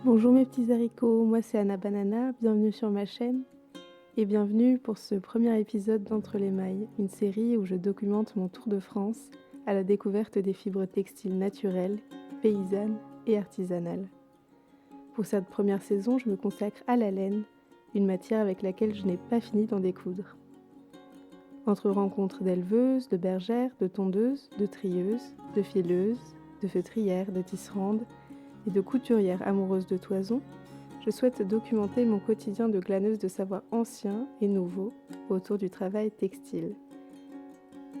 Bonjour mes petits haricots, moi c'est Anna Banana, bienvenue sur ma chaîne et bienvenue pour ce premier épisode d'Entre les mailles, une série où je documente mon tour de France à la découverte des fibres textiles naturelles, paysannes et artisanales. Pour cette première saison, je me consacre à la laine, une matière avec laquelle je n'ai pas fini d'en découdre. Entre rencontres d'éleveuses, de bergères, de tondeuses, de trieuses, de fileuses, de feutrières, de tisserandes, et de couturière amoureuse de toison, je souhaite documenter mon quotidien de glaneuse de savoirs anciens et nouveaux autour du travail textile.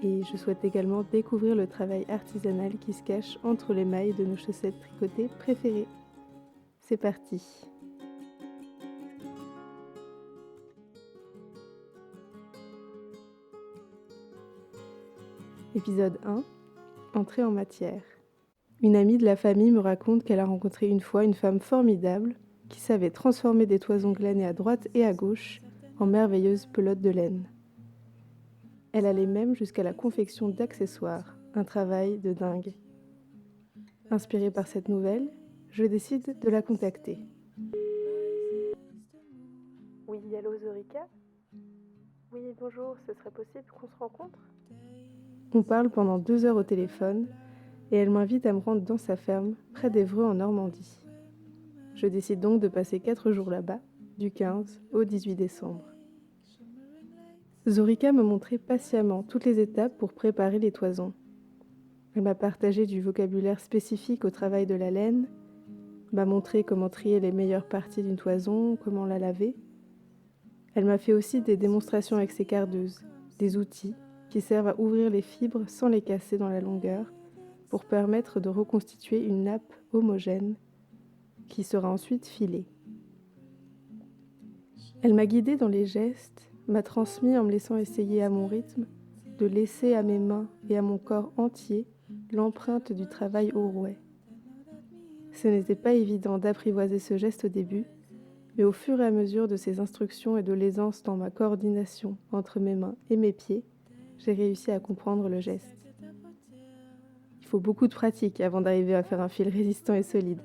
Et je souhaite également découvrir le travail artisanal qui se cache entre les mailles de nos chaussettes tricotées préférées. C'est parti! Épisode 1. Entrée en matière. Une amie de la famille me raconte qu'elle a rencontré une fois une femme formidable qui savait transformer des toisons glanées à droite et à gauche en merveilleuses pelotes de laine. Elle allait même jusqu'à la confection d'accessoires, un travail de dingue. Inspirée par cette nouvelle, je décide de la contacter. Oui, allô Zorika ? Oui, bonjour, ce serait possible qu'on se rencontre ? On parle pendant 2 heures au téléphone et elle m'invite à me rendre dans sa ferme, près d'Évreux en Normandie. Je décide donc de passer 4 jours là-bas, du 15 au 18 décembre. Zorika me montrait patiemment toutes les étapes pour préparer les toisons. Elle m'a partagé du vocabulaire spécifique au travail de la laine, m'a montré comment trier les meilleures parties d'une toison, comment la laver. Elle m'a fait aussi des démonstrations avec ses cardeuses, des outils qui servent à ouvrir les fibres sans les casser dans la longueur pour permettre de reconstituer une nappe homogène qui sera ensuite filée. Elle m'a guidée dans les gestes, m'a transmis en me laissant essayer à mon rythme, de laisser à mes mains et à mon corps entier l'empreinte du travail au rouet. Ce n'était pas évident d'apprivoiser ce geste au début, mais au fur et à mesure de ses instructions et de l'aisance dans ma coordination entre mes mains et mes pieds, j'ai réussi à comprendre le geste. Il faut beaucoup de pratique avant d'arriver à faire un fil résistant et solide,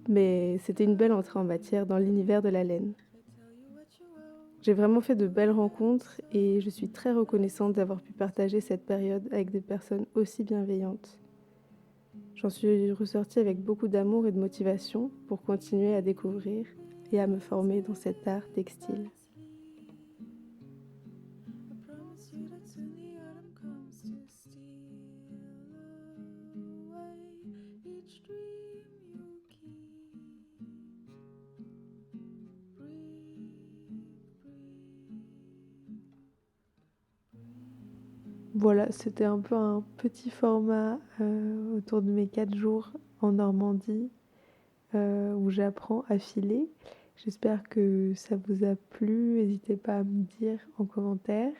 mais c'était une belle entrée en matière dans l'univers de la laine. J'ai vraiment fait de belles rencontres et je suis très reconnaissante d'avoir pu partager cette période avec des personnes aussi bienveillantes. J'en suis ressortie avec beaucoup d'amour et de motivation pour continuer à découvrir et à me former dans cet art textile. Voilà, c'était un peu un petit format autour de mes 4 jours en Normandie où j'apprends à filer. J'espère que ça vous a plu. N'hésitez pas à me dire en commentaire.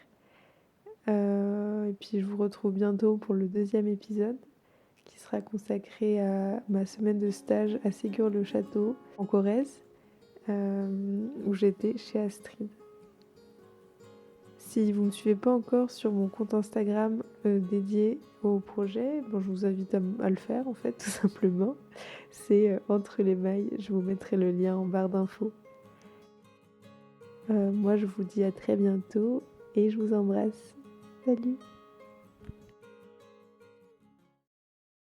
Et puis je vous retrouve bientôt pour le 2e épisode qui sera consacré à ma semaine de stage à Ségur-le-Château en Corrèze où j'étais chez Astrid. Si vous ne me suivez pas encore sur mon compte Instagram dédié au projet, je vous invite à le faire en fait tout simplement. C'est Entre les mailles, je vous mettrai le lien en barre d'infos. Moi je vous dis à très bientôt et je vous embrasse. Salut!